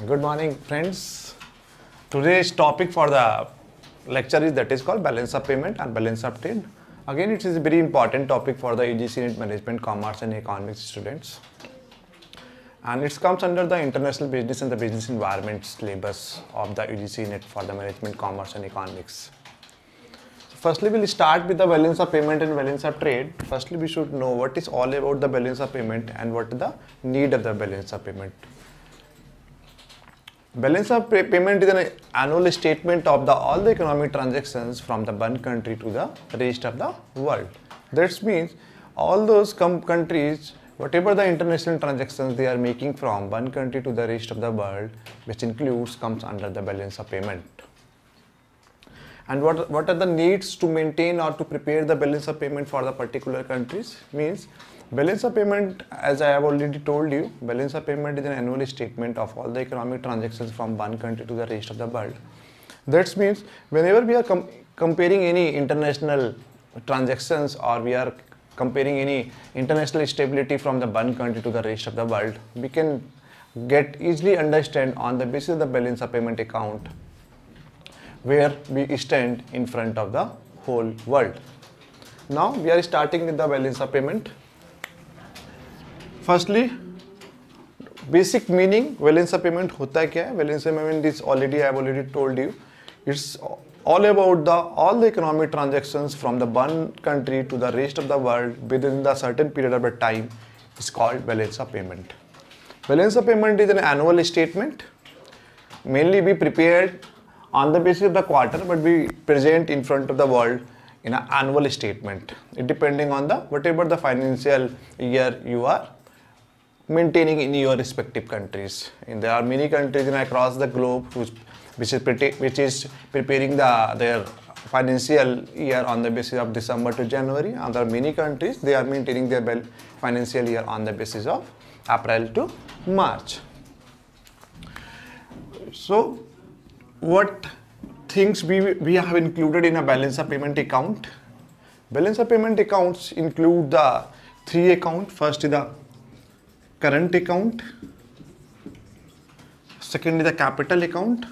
Good morning, friends. Today's topic for the lecture is that is called balance of payment and balance of trade. Again, it is a very important topic for the UGC NET Management, Commerce and Economics students. And it comes under the International Business and the Business Environment syllabus of the UGC NET for the Management, Commerce and Economics. So firstly, we'll start with the balance of payment and balance of trade. Firstly, we should know what is all about the balance of payment and what is the need of the balance of payment. Balance of payment is an annual statement of all the economic transactions from the one country to the rest of the world. That means all those countries, whatever the international transactions they are making from one country to the rest of the world, which comes under the balance of payment. And what are the needs to maintain or to prepare the balance of payment for the particular countries? Means balance of payment, as I have already told you, balance of payment is an annual statement of all the economic transactions from one country to the rest of the world. That means whenever we are comparing any international transactions or we are comparing any international stability from the one country to the rest of the world, we can get easily understand on the basis of the balance of payment account where we stand in front of the whole world. Now we are starting with the balance of payment. Firstly, basic meaning balance of payment होता है क्या है? Balance of payment is I have already told you. It's all about all the economic transactions from the one country to the rest of the world within the certain period of time is called balance of payment. Balance of payment is an annual statement, mainly be prepared on the basis of the quarter, but be present in front of the world in an annual statement. It depending on whatever the financial year you are maintaining in your respective countries. And there are many countries across the globe which is preparing their financial year on the basis of December to January. And there are many countries they are maintaining their financial year on the basis of April to March. So what things we have included in a balance of payment account? Balance of payment accounts include the three accounts. First is the current account, second is the capital account,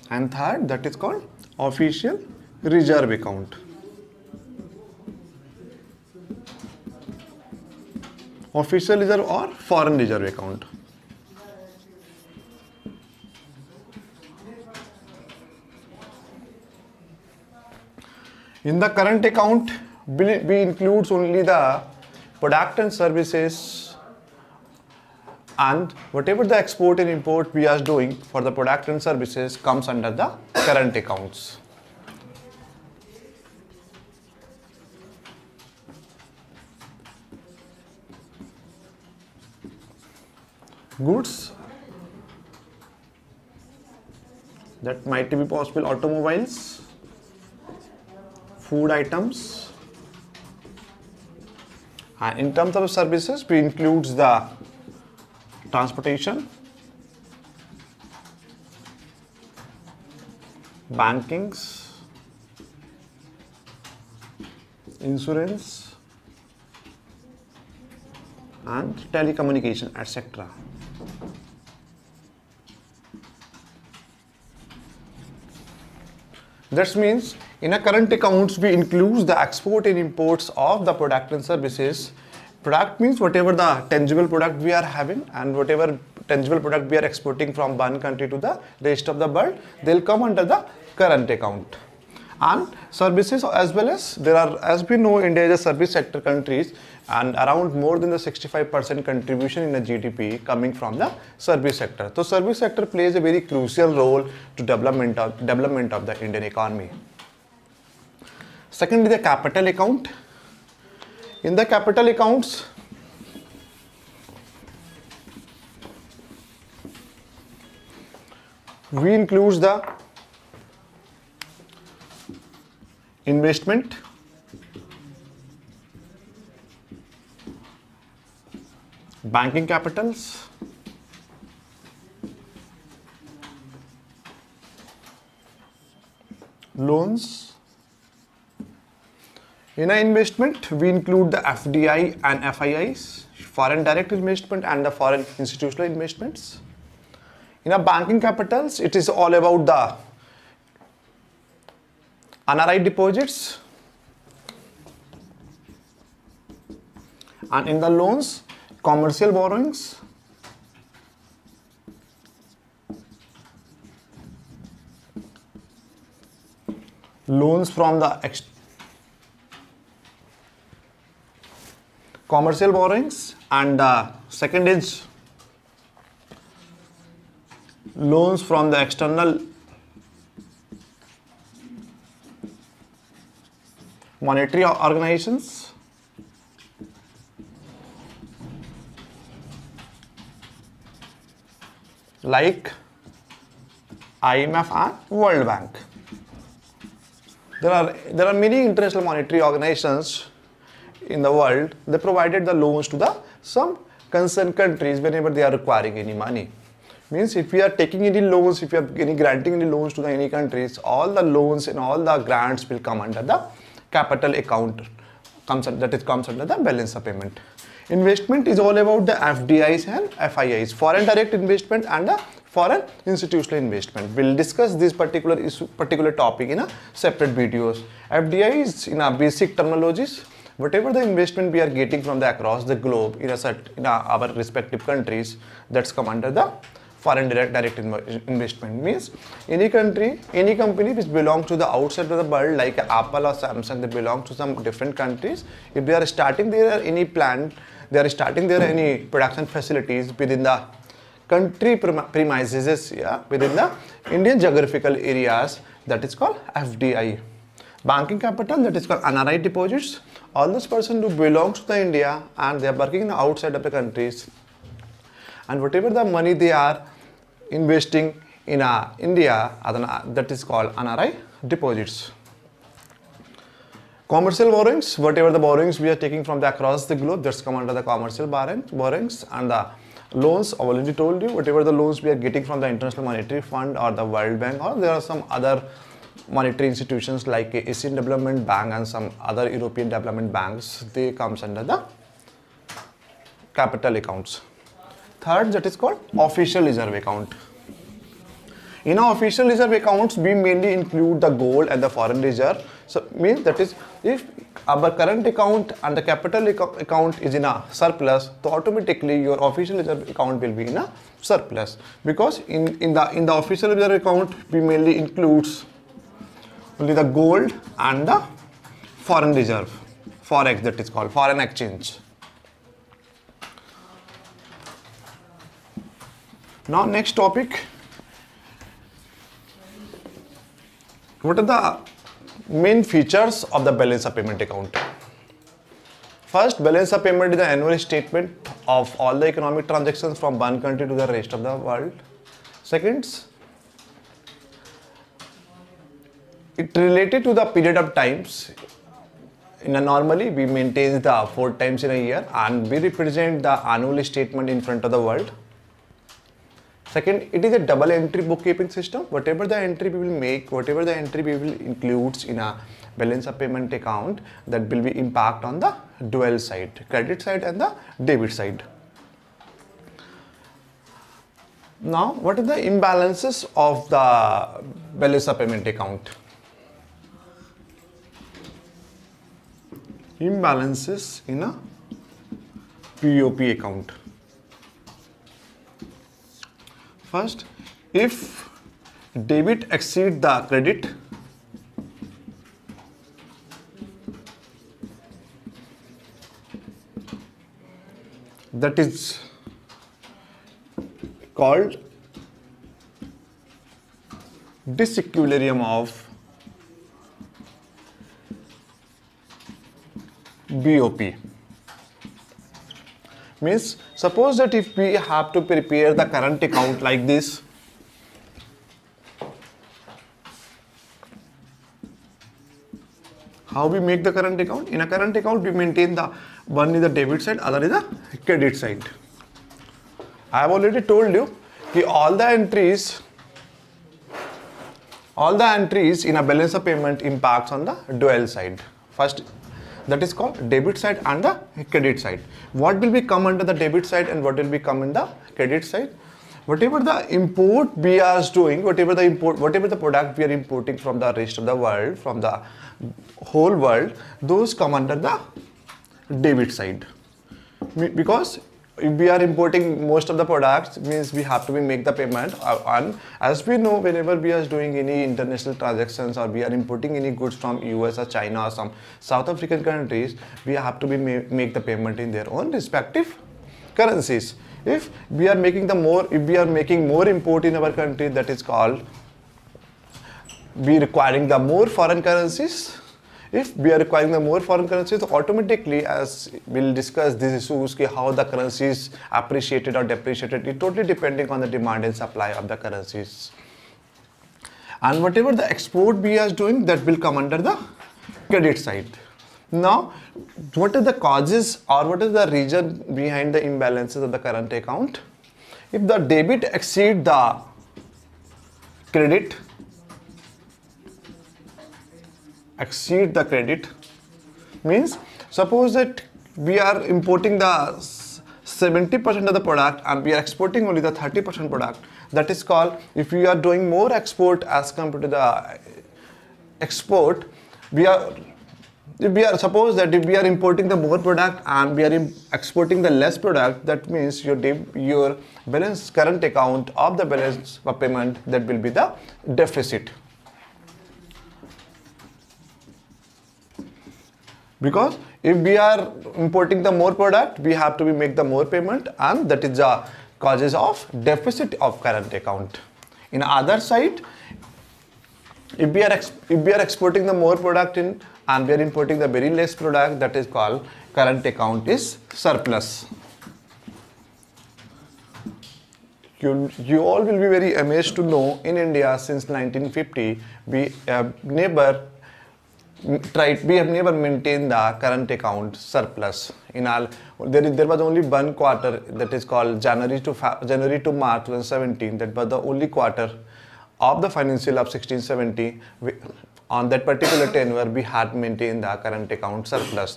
and third that is called official reserve account. Official reserve or foreign reserve account. In the current account, we includes only the product and services, and whatever the export and import we are doing for the product and services comes under the current accounts. Goods, that might be possible automobiles, food items. And in terms of services, we includes the transportation, bankings, insurance, and telecommunication, etc. That means in a current accounts we include the export and imports of the product and services. Product means whatever the tangible product we are having and whatever tangible product we are exporting from one country to the rest of the world, they'll come under the current account. And services as well, as there are, as we know, India is a service sector countries and around more than the 65% contribution in the GDP coming from the service sector. So service sector plays a very crucial role to development of the Indian economy. Second is the capital account. In the capital accounts, we include the investment, banking capitals, loans. In an investment, we include the FDI and FIIs, foreign direct investment and the foreign institutional investments. In a banking capitals, it is all about the NRI deposits, and in the loans, commercial borrowings, loans from the commercial borrowings, and the second is loans from the external monetary organizations, like IMF and World Bank. There are many international monetary organizations in the world. They provided the loans to the some concerned countries whenever they are requiring any money. Means if we are taking any loans, if we are granting any loans to any countries, all the loans and all the grants will come under the capital account, comes under the balance of payment. Investment is all about the FDIs and FIIs, foreign direct investment and the foreign institutional investment. We'll discuss this particular topic in a separate videos. FDI is in a basic terminologies. Whatever the investment we are getting from the across the globe in our respective countries, that's come under the foreign direct investment. Means any country, any company which belongs to the outside of the world, like Apple or Samsung, they belong to some different countries. If they are starting there any plant, they are starting there any production facilities within the country premises, within the Indian geographical areas, that is called FDI. Banking capital, that is called NRI deposits. All those persons who belongs to the India and they are working outside of the countries, and whatever the money they are investing in India, that is called NRI deposits. Commercial borrowings, whatever the borrowings we are taking from the across the globe, that's come under the commercial borrowings. And the loans, I already told you, whatever the loans we are getting from the International Monetary Fund or the World Bank, or there are some other monetary institutions like Asian Development Bank and some other European development banks, they comes under the capital accounts. Third, that is called official reserve account. In our official reserve accounts, we mainly include the gold and the foreign reserve. So means that is, if our current account and the capital account is in a surplus, so automatically your official reserve account will be in a surplus, because in the official reserve account we mainly includes only the gold and the foreign reserve, forex, that is called foreign exchange. Now next topic, what are the main features of the balance of payment account? First, balance of payment is the annual statement of all the economic transactions from one country to the rest of the world. Second, it related to the period of times. Normally we maintain the 4 times in a year and we represent the annual statement in front of the world. Second, it is a double entry bookkeeping system. Whatever the entry we will make, whatever the entry we will includes in a balance of payment account, that will be impact on the dual side, credit side and the debit side. Now, what are the imbalances of the balance of payment account? Imbalances in a POP account. First, if debit exceeds the credit, that is called disequilibrium of BOP. Means, suppose that if we have to prepare the current account like this, how we make the current account? In a current account, we maintain the one is the debit side, other is the credit side. I have already told you that all the entries in a balance of payment impacts on the dual side. First, That is called debit side and the credit side. What will be come under the debit side and what will be come in the credit side? Whatever the import we are doing, whatever the product we are importing from the rest of the world, from the whole world, those come under the debit side. Because if we are importing most of the products, means we have to make the payment, and as we know, whenever we are doing any international transactions or we are importing any goods from US or China or some South African countries, we have to make the payment in their own respective currencies. If we are making more import in our country, that is called we requiring the more foreign currencies. If we are requiring the more foreign currencies, automatically, as we'll discuss these issues, how the currency is appreciated or depreciated, it totally depending on the demand and supply of the currencies. And whatever the export we are doing, that will come under the credit side. Now, what are the causes or what is the reason behind the imbalances of the current account? If the debit exceed the credit, means suppose that we are importing the 70% of the product and we are exporting only the 30% product. That is called, if we are doing more export as compared to the export, suppose that if we are importing the more product and we are exporting the less product, that means your balance current account of the balance of payment, that will be the deficit. Because if we are importing the more product, we have to make the more payment, and that is the causes of deficit of current account. In other side, if we are exporting the more product and we are importing the very less product, that is called current account is surplus. You all will be very amazed to know, in India since 1950, we have never maintained the current account surplus. There was only one quarter, that is called January to March 2017. That was the only quarter of the financial of 1670. On that particular tenure, we had maintained the current account surplus.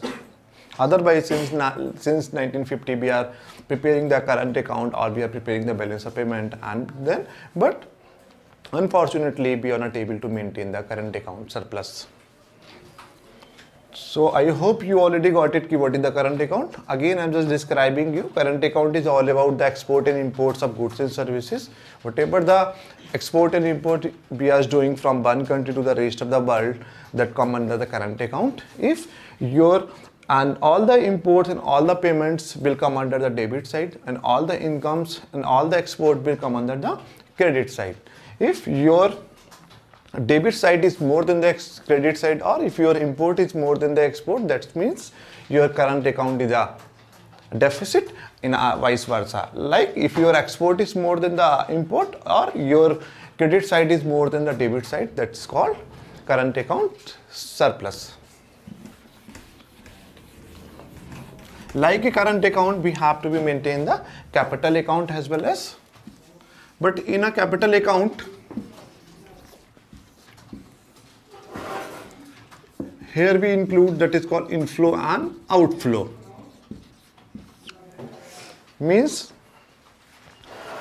Otherwise, since 1950, we are preparing the current account or we are preparing the balance of payment, but unfortunately, we are not able to maintain the current account surplus. So I hope you already got it, what is the current account. Again, I am just describing you. Current account is all about the export and imports of goods and services. Whatever the export and import we are doing from one country to the rest of the world, that come under the current account. And all the imports and all the payments will come under the debit side, and all the incomes and all the export will come under the credit side. If your debit side is more than the credit side, or if your import is more than the export, that means your current account is a deficit, in vice versa. Like if your export is more than the import or your credit side is more than the debit side, that's called current account surplus. Like a current account, we have to maintain the capital account as well as, but in a capital account, here we include that is called inflow and outflow. Means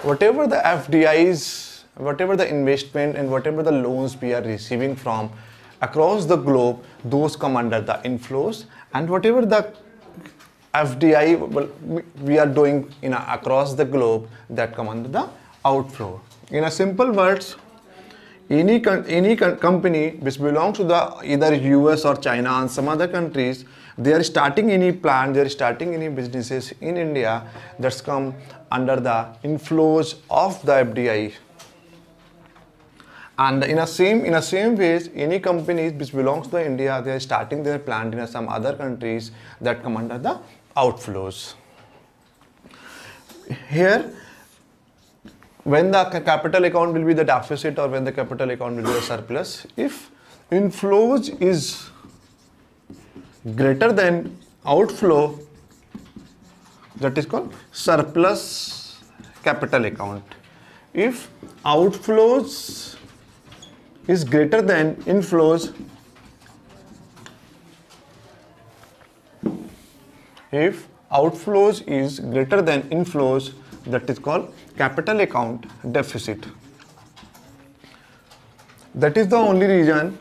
whatever the FDIs, whatever the investment and whatever the loans we are receiving from across the globe, those come under the inflows, and whatever the FDI we are doing across the globe, that come under the outflow. In a simple words, any company which belongs to the either US or China and some other countries, they are starting any plan, they are starting any businesses in India, that's come under the inflows of the FDI. And in a same ways, any companies which belongs to India, they are starting their plant in some other countries, that come under the outflows. Here, when the capital account will be the deficit or when the capital account will be the surplus, if inflows is greater than outflow, that is called surplus capital account. If outflows is greater than inflows, If outflows is greater than inflows, that is called capital account deficit. That is the only reason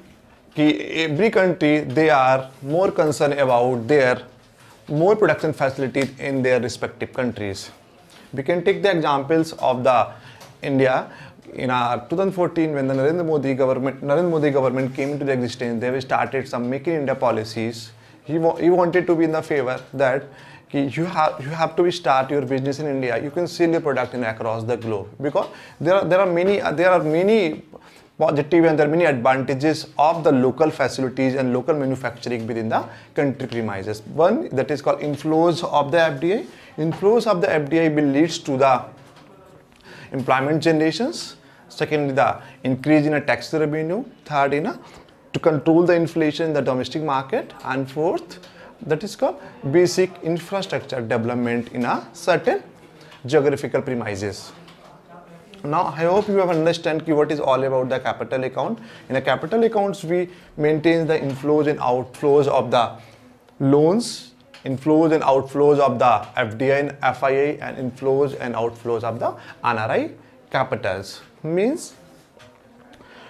that every country, they are more concerned about their more production facilities in their respective countries. We can take the examples of the India. In 2014, when the Narendra Modi government came into the existence, they started some Make in India policies. He wanted to be in the favor that you have to start your business in India. You can sell your product across the globe, because there are many positive and there are many advantages of the local facilities and local manufacturing within the country premises. One, that is called inflows of the FDI. Inflows of the FDI will leads to the employment generations. Secondly, the increase in a tax revenue. Third, to control the inflation in the domestic market. And fourth, that is called basic infrastructure development in a certain geographical premises. Now, I hope you have understand what is all about the capital account. In a capital accounts, we maintain the inflows and outflows of the loans, inflows and outflows of the FDI and FII, and inflows and outflows of the NRI capitals. Means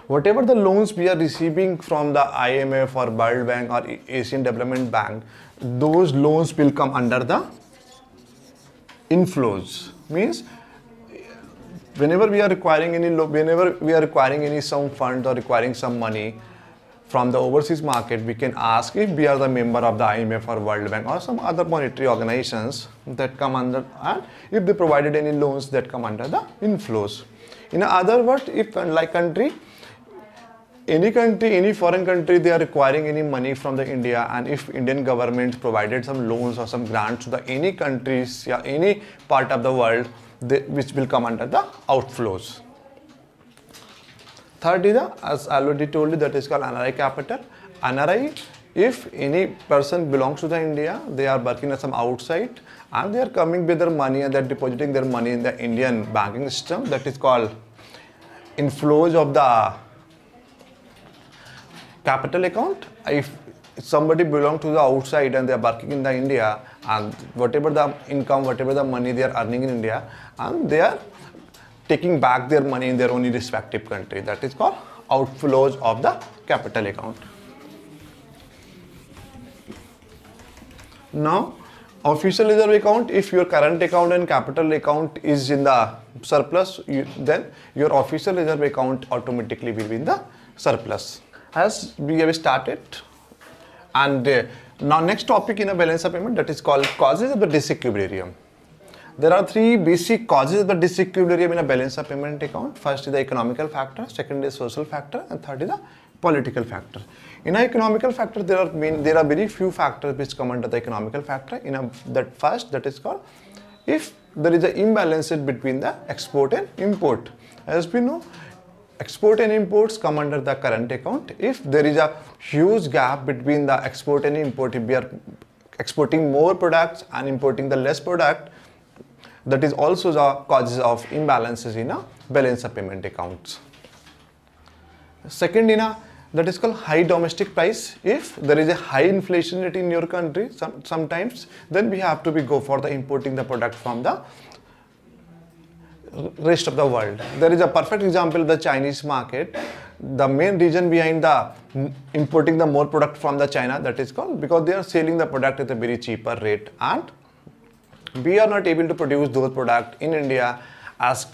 whatever the loans we are receiving from the IMF or World Bank or Asian Development Bank, those loans will come under the inflows. Means whenever we are requiring any some fund or requiring some money from the overseas market, we can ask if we are the member of the IMF or World Bank or some other monetary organizations that come under, and if they provided any loans that come under the inflows. In other words, if any foreign country, they are requiring any money from the India, and if Indian government provided some loans or some grants to the any countries or any part of the world, which will come under the outflows. Third is, as I already told you, that is called NRI capital. NRI, if any person belongs to the India, they are working at some outside and they are coming with their money and they are depositing their money in the Indian banking system, that is called inflows of the capital account. If somebody belongs to the outside and they are working in the India, and whatever the income, whatever the money they are earning in India, and they are taking back their money in their own respective country, that is called outflows of the capital account. Now, official reserve account, if your current account and capital account is in the surplus, then your official reserve account automatically will be in the surplus. As we have started, and now next topic in a balance of payment, that is called causes of the disequilibrium. There are three basic causes of the disequilibrium in a balance of payment account. First is the economical factor, second is social factor, and third is the political factor. In an economical factor, there are very few factors which come under the economical factor. That is called if there is an imbalance between the export and import. As we know, export and imports come under the current account. If there is a huge gap between the export and import, if we are exporting more products and importing the less product, that is also the causes of imbalances in a balance of payment accounts. Second, that is called high domestic price. If there is a high inflation rate in your country, sometimes, then we have to go for the importing the product from the rest of the world. There is a perfect example, the Chinese market. The main reason behind the importing the more product from the China, that is called because they are selling the product at a very cheaper rate, and we are not able to produce those products in India at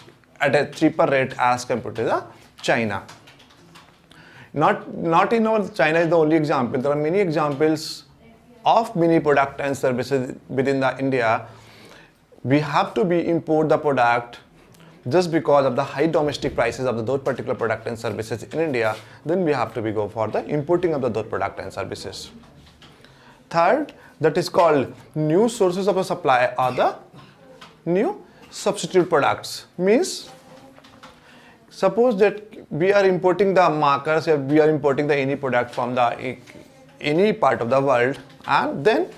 a cheaper rate as compared to the China. Not in all, China is the only example. There are many examples of many products and services within the India. We have to import the product just because of the high domestic prices of those particular products and services in India. Then we have to go for the importing of those products and services. Third, that is called new sources of a supply or the new substitute products. Means, suppose that we are importing the markers, or we are importing the any product from the any part of the world, and then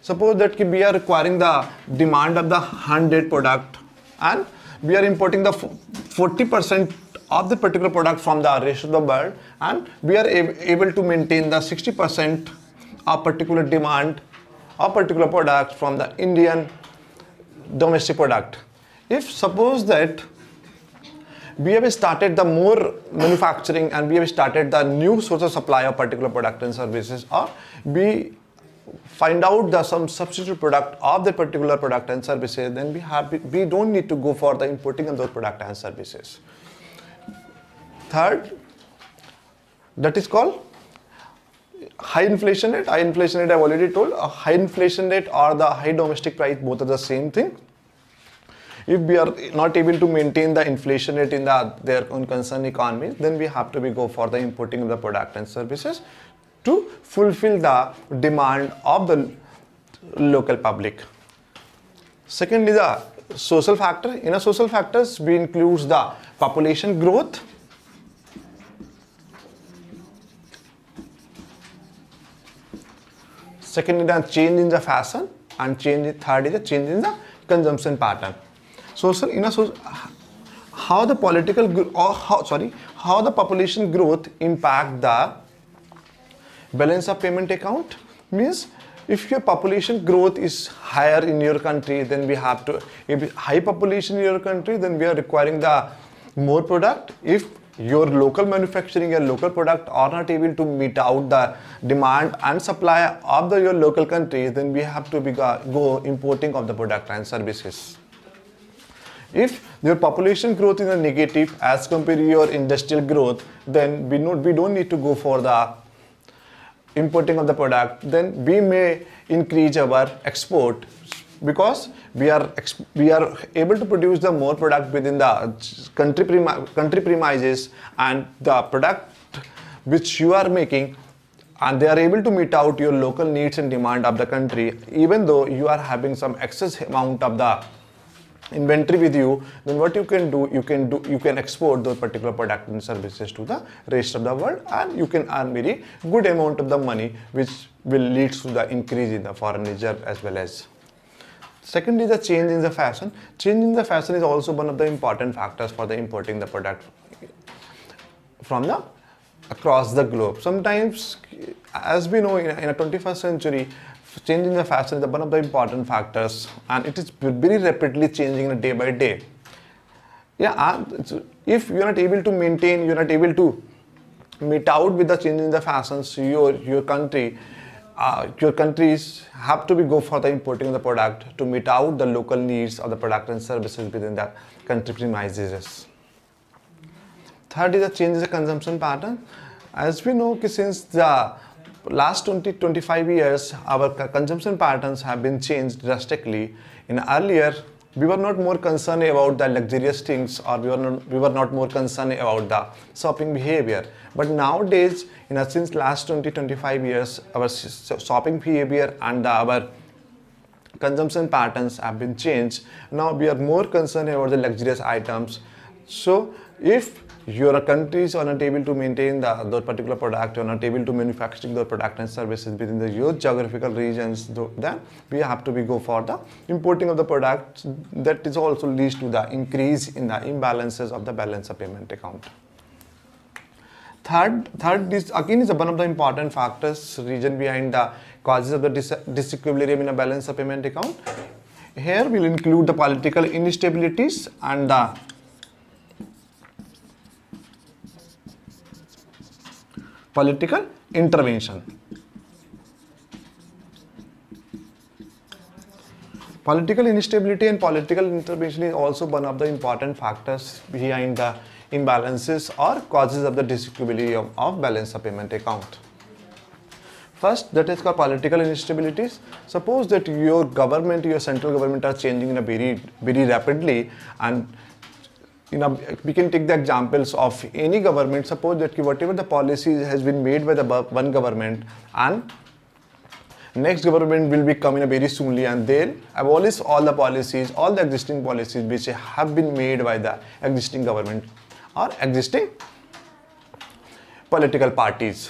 suppose that we are requiring the demand of the 100 product, and we are importing the 40% of the particular product from the rest of the world, and we are able to maintain the 60% of particular demand of particular product from the Indian domestic product. If suppose that we have started the more manufacturing and we have started the new source of supply of particular product and services, or we find out the some substitute product of the particular product and services, then we don't need to go for the importing of those product and services. Third, that is called high inflation rate. High inflation rate I've already told. A high inflation rate or the high domestic price, both are the same thing. If we are not able to maintain the inflation rate in their own concerned economies, then we have to go for the importing of the product and services to fulfill the demand of the local public. Second is the social factor. In a social factors, we include the population growth, second is the change in the fashion, and third is the change in the consumption pattern. Social, how the population growth impact the balance of payment account means, if your population growth is higher in your country, then we have to, if high population in your country, then we are requiring the more product. If your local manufacturing and local product are not able to meet out the demand and supply of your local country, then we have to go importing of the product and services. If your population growth is a negative as compared to your industrial growth, then we don't need to go for the importing of the product. Then we may increase our export, because we are able to produce the more product within the country premises, and the product which you are making, and they are able to meet out your local needs and demand of the country. Even though you are having some excess amount of the inventory with you, then what you can do, you can export those particular product and services to the rest of the world, and you can earn very good amount of the money, which will lead to the increase in the foreign reserve as well as. Second is the change in the fashion. Change in the fashion is also one of the important factors for the importing the product from the across the globe. Sometimes, as we know, in a 21st century, change in the fashion is one of the important factors, and it is very rapidly changing day by day. Yeah, if you are not able to maintain, you are not able to meet out with the change in the fashions, your countries have to go for the importing of the product to meet out the local needs of the product and services within the country premises. Third is the change in the consumption pattern. As we know, since the last 20-25 years, our consumption patterns have been changed drastically. In earlier, we were not more concerned about the luxurious things, or we were not more concerned about the shopping behavior. But nowadays, since last 20-25 years, our shopping behavior and our consumption patterns have been changed. Now we are more concerned about the luxurious items. So if your countries are not able to maintain those particular product, or not able to manufacture the product and services within your geographical regions, then we have to go for the importing of the product. That is also leads to the increase in the imbalances of the balance of payment account. Third is again is one of the important factors, reason behind the causes of the disequilibrium in a balance of payment account. Here we'll include the political instabilities and the political intervention. Political instability and political intervention is also one of the important factors behind the imbalances or causes of the disequilibrium of balance of payment account. First, that is called political instabilities. Suppose that your government, your central government are changing in a very rapidly, and we can take the examples of any government. Suppose that whatever the policy has been made by the one government, and next government will be coming very soonly, and they'll abolish all the policies, all the existing policies which have been made by the existing government or existing political parties.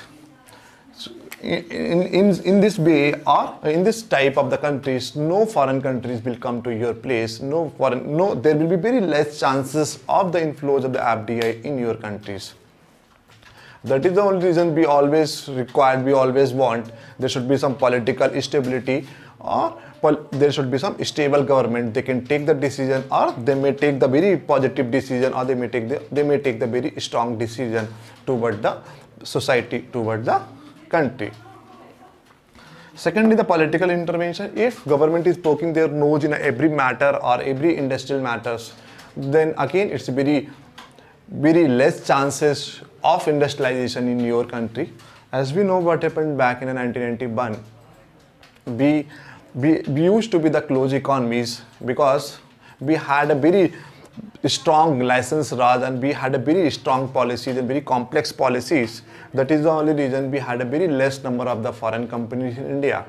So in this way, or in this type of the countries, no foreign countries will come to your place. There will be very less chances of the inflows of the FDI in your countries. That is the only reason we always want there should be some political stability or there should be some stable government. They can take the decision, or they may take the very positive decision, or they may take the very strong decision toward the society, toward the country. Secondly, the political intervention. If government is poking their nose in every matter or every industrial matters, then again it's very less chances of industrialization in your country. As we know what happened back in 1991, we used to be the closed economies because we had a very strong license Raj, and we had a very strong policies and very complex policies. That is the only reason we had a very less number of the foreign companies in India.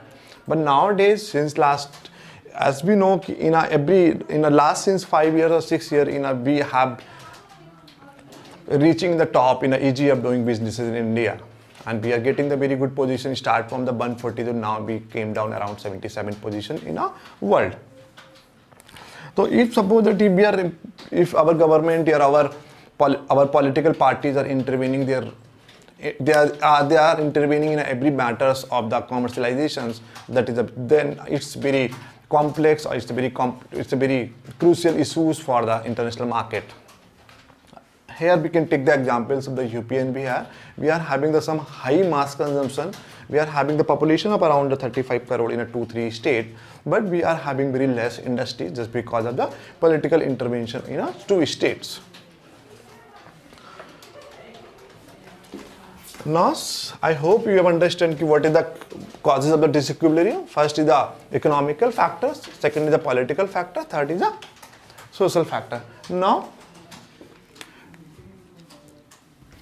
But nowadays, since last, as we know, in the last since 5 years or 6 years, we have reaching the top in the easy of doing businesses in India, and we are getting the very good position. Start from the 140 to now we came down around 77 position in our world. So if suppose that if our government or our political parties are intervening, they are intervening in every matters of the commercializations, then it's very complex, or it's a very crucial issues for the international market. Here we can take the examples of the UP and Bihar. We are having some high mass consumption. We are having the population of around 35 crore in a 2-3 state, but we are having very less industry just because of the political intervention in 2 states. Now, I hope you have understood what is the causes of the disequilibrium. First is the economical factors, second is the political factor, third is the social factor. Now,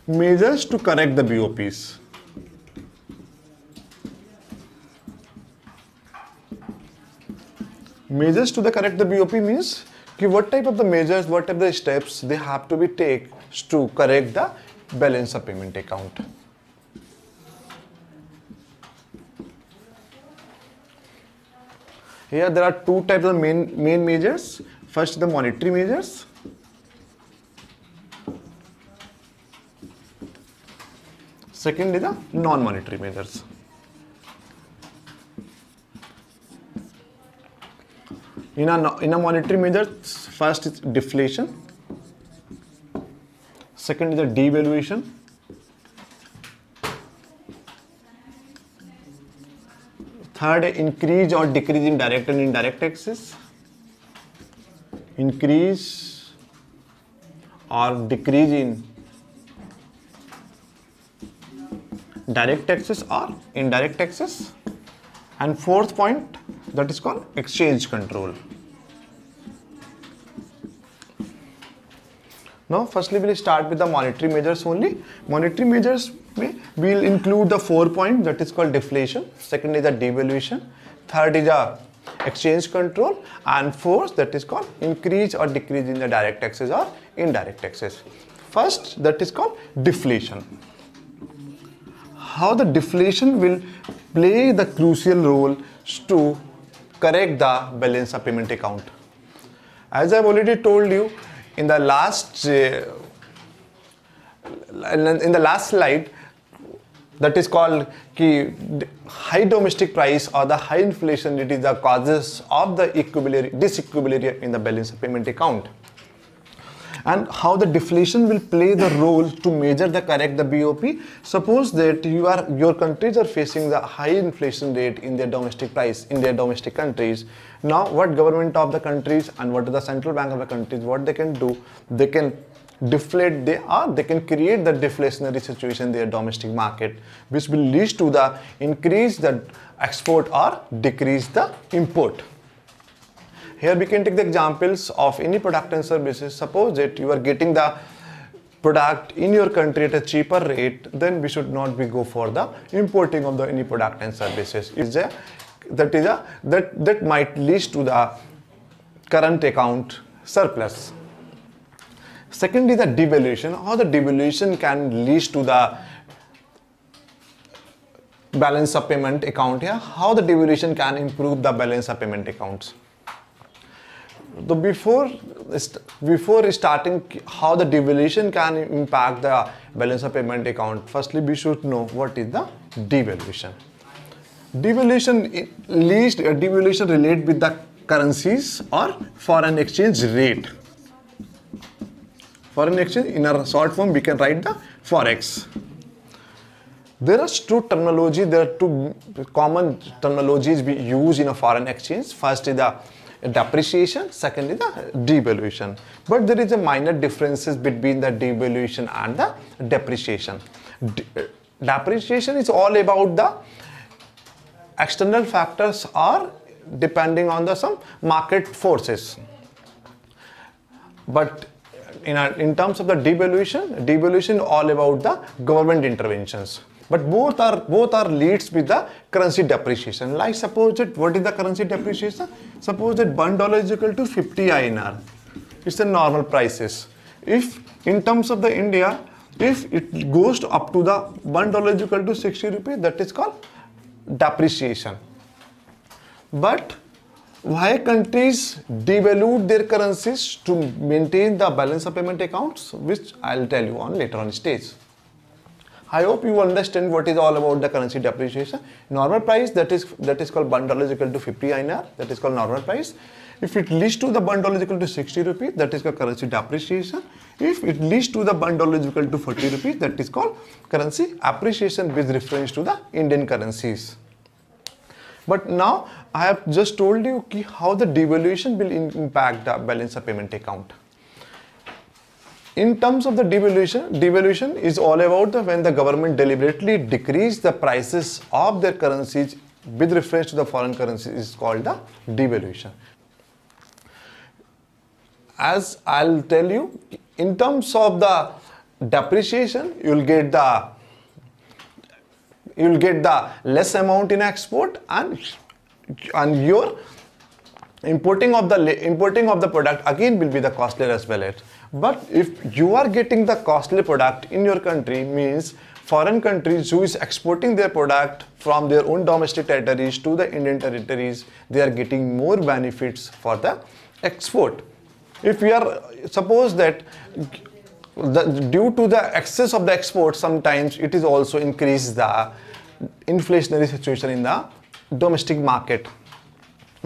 measures to correct the BOPs. Measures to correct the BOP means what type of the measures, what type of the steps they have to be taken to correct the balance of payment account. Here there are 2 types of main measures. First, the monetary measures. Second is the non-monetary measures. In a monetary measures, first is deflation. Second is the devaluation. Third, increase or decrease in direct and indirect taxes. Increase or decrease in direct taxes or indirect taxes. And fourth point, that is called exchange control. Now, firstly, we'll start with the monetary measures only. Monetary measures will include the 4 points, that is called deflation. Second is the devaluation. Third is the exchange control. And fourth, that is called increase or decrease in the direct taxes or indirect taxes. First, that is called deflation. How the deflation will play the crucial role to correct the balance of payment account. As I've already told you in the last slide, that is called high domestic price or the high inflation. It is the causes of the disequilibrium in the balance of payment account. And how the deflation will play the role to measure the correct the BOP. Suppose that your countries are facing the high inflation rate in their domestic price, in their domestic countries. Now, what government of the countries and what is the central bank of the countries, what they can do, they can deflate, they can create the deflationary situation in their domestic market, which will lead to the increase the export or decrease the import. Here we can take the examples of any product and services. Suppose that you are getting the product in your country at a cheaper rate, then we should not go for the importing of any product and services. That might lead to the current account surplus. Second is the devaluation. How the devaluation can lead to the balance of payment account here. How the devaluation can improve the balance of payment accounts. So before starting how the devaluation can impact the balance of payment account, firstly we should know what is the devaluation. Devaluation relate with the currencies or foreign exchange rate. Foreign exchange, in a short form we can write the forex. There are two common terminologies we use in a foreign exchange. First is the depreciation, second is the devaluation. But there is a minor differences between the devaluation and the depreciation. Depreciation is all about the external factors or depending on the some market forces. But in terms of the devaluation all about the government interventions. But both are leads with the currency depreciation. Like suppose that what is the currency depreciation? Suppose that $1 is equal to 50 INR. It's the normal prices. If in terms of the India, if it goes to up to the $1 is equal to 60 rupees, that is called depreciation. But why countries devalue their currencies to maintain the balance of payment accounts, which I'll tell you on later on stage. I hope you understand what is all about the currency depreciation. Normal price, that is called $1 is equal to 50 INR, that is called normal price. If it leads to the $1 is equal to 60 rupees, that is called currency depreciation. If it leads to the $1 is equal to 40 rupees, that is called currency appreciation with reference to the Indian currencies. But now I have just told you how the devaluation will impact the balance of payment account. In terms of the devaluation is all about when the government deliberately decrease the prices of their currencies with reference to the foreign currency is called the devaluation. As I'll tell you, in terms of the depreciation, you'll get the less amount in export and your importing of the product again will be the costlier as well. But if you are getting the costly product in your country, means foreign countries who is exporting their product from their own domestic territories to the Indian territories, they are getting more benefits for the export. If we are, suppose that due to the excess of the export, sometimes it is also increase the inflationary situation in the domestic market.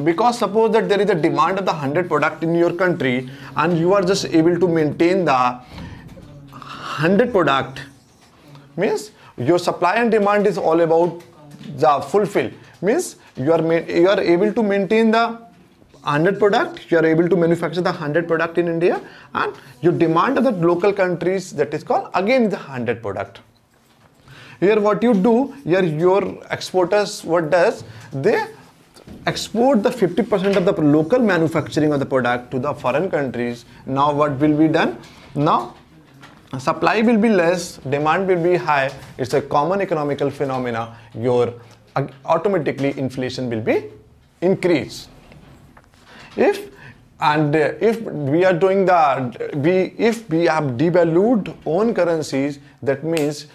Because suppose that there is a demand of the 100 product in your country and you are just able to maintain the 100 product, means your supply and demand is all about the fulfill, means you are able to maintain the 100 product, you are able to manufacture the 100 product in India, and your demand of the local countries, that is called again the 100 product. Here what you do, here your exporters, what does, they export the 50% of the local manufacturing of the product to the foreign countries. Now what will be done? Now supply will be less, demand will be high. It's a common economical phenomena. Your automatically inflation will be increased. If we are doing if we have devalued own currencies, that means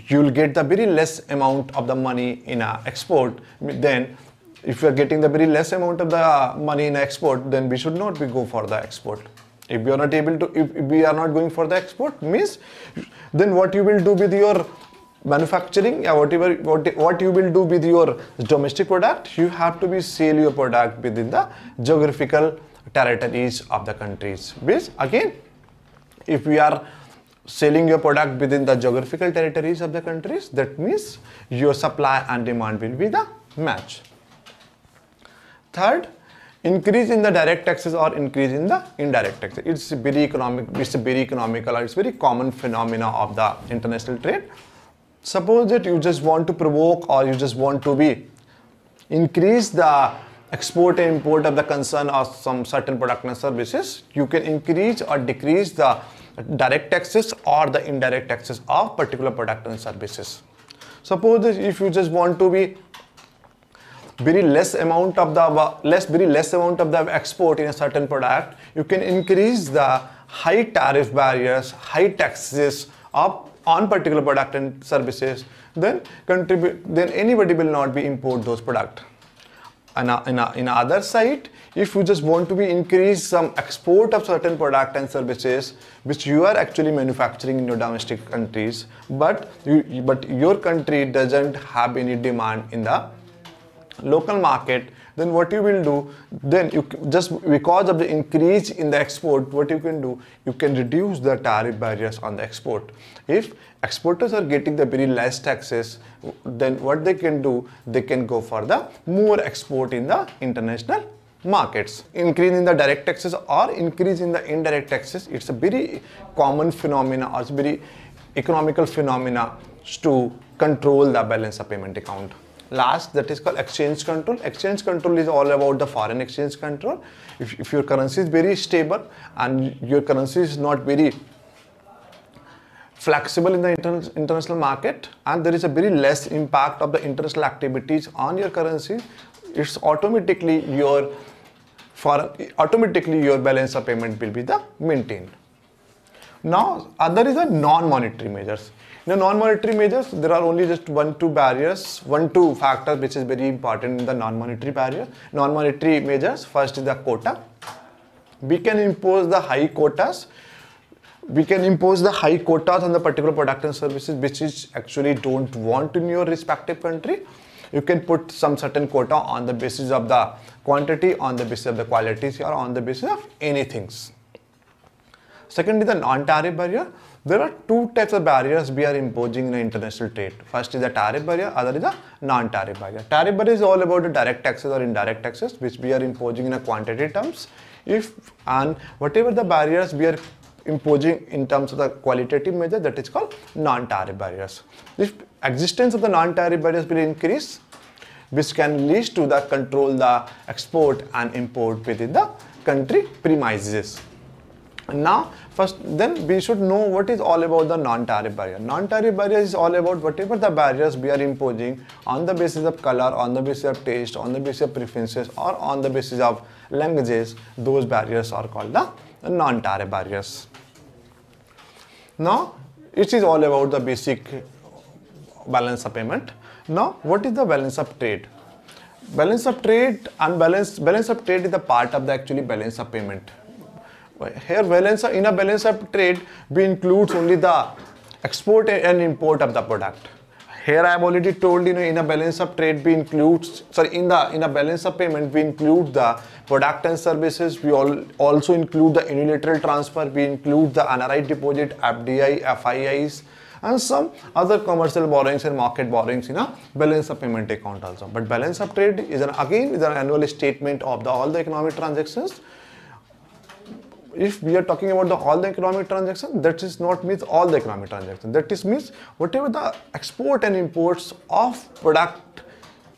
you'll get the very less amount of the money in a export. Then if you are getting the very less amount of the money in export, then we should not go for the export. If we are not able to, if we are not going for the export, means then what you will do with your manufacturing, what you will do with your domestic product, you have to sell your product within the geographical territories of the countries. Which again, if we are selling your product within the geographical territories of the countries, that means your supply and demand will be the match. Third, increase in the direct taxes or increase in the indirect taxes. It's very economical, it's very common phenomena of the international trade. Suppose that you just want to provoke or you just want to increase the export and import of the concern of some certain product and services, you can increase or decrease the direct taxes or the indirect taxes of particular product and services. Suppose that if you just want to very less amount of the export in a certain product, you can increase the high tariff barriers, high taxes on particular product and services. Then anybody will not import those products. In other side, if you just want to increase some export of certain product and services which you are actually manufacturing in your domestic countries, but your country doesn't have any demand in the local market, then what you will do, then you just because of the increase in the export, what you can do, you can reduce the tariff barriers on the export. If exporters are getting the very less taxes, then what they can do, they can go for the more export in the international markets. Increase in the direct taxes or increase in the indirect taxes, it's a very common phenomena, or it's very economical phenomena to control the balance of payment account. Last, that is called exchange control. Exchange control is all about the foreign exchange control. If your currency is very stable and your currency is not very flexible in the international market, and there is a very less impact of the international activities on your currency, it's automatically your balance of payment will be maintained. Now, other is the non-monetary measures. In the non-monetary measures, there are only just two factors which is very important in the non-monetary measures. First is the quota. We can impose the high quotas. We can impose the high quotas on the particular product and services which is actually don't want in your respective country. You can put some certain quota on the basis of the quantity, on the basis of the qualities, or on the basis of anything. Second is the non-tariff barrier. There are two types of barriers we are imposing in international trade. First is the tariff barrier, other is the non-tariff barrier. Tariff barrier is all about the direct taxes or indirect taxes which we are imposing in a quantity terms. And whatever the barriers we are imposing in terms of the qualitative measure, that is called non-tariff barriers. If existence of the non-tariff barriers will increase, which can lead to the control the export and import within the country premises. Now, then we should know what is all about the non-tariff barrier. Non-tariff barrier is all about whatever the barriers we are imposing on the basis of color, on the basis of taste, on the basis of preferences, or on the basis of languages. Those barriers are called the non-tariff barriers. Now, it is all about the basic balance of payment. Now, what is the balance of trade? Balance of trade and balance of trade is the part of the actually balance of payment. Here, in a balance of trade, we include only the export and import of the product. Here, I have already told you, in a balance of trade, we include, in a balance of payment, we include the product and services. We also include the unilateral transfer. We include the NRI deposit, FDI, FIIs, and some other commercial borrowings and market borrowings in a balance of payment account also. But balance of trade is an annual statement of all the economic transactions. If we are talking about all the economic transactions, that is not means all the economic transactions. That is means whatever the export and imports of product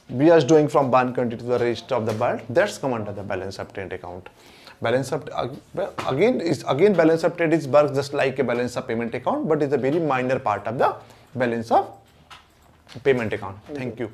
we are doing from one country to the rest of the world, that's come under the balance of trade account. Balance of balance of trade is works just like a balance of payment account, but is a very minor part of the balance of payment account. Thank you.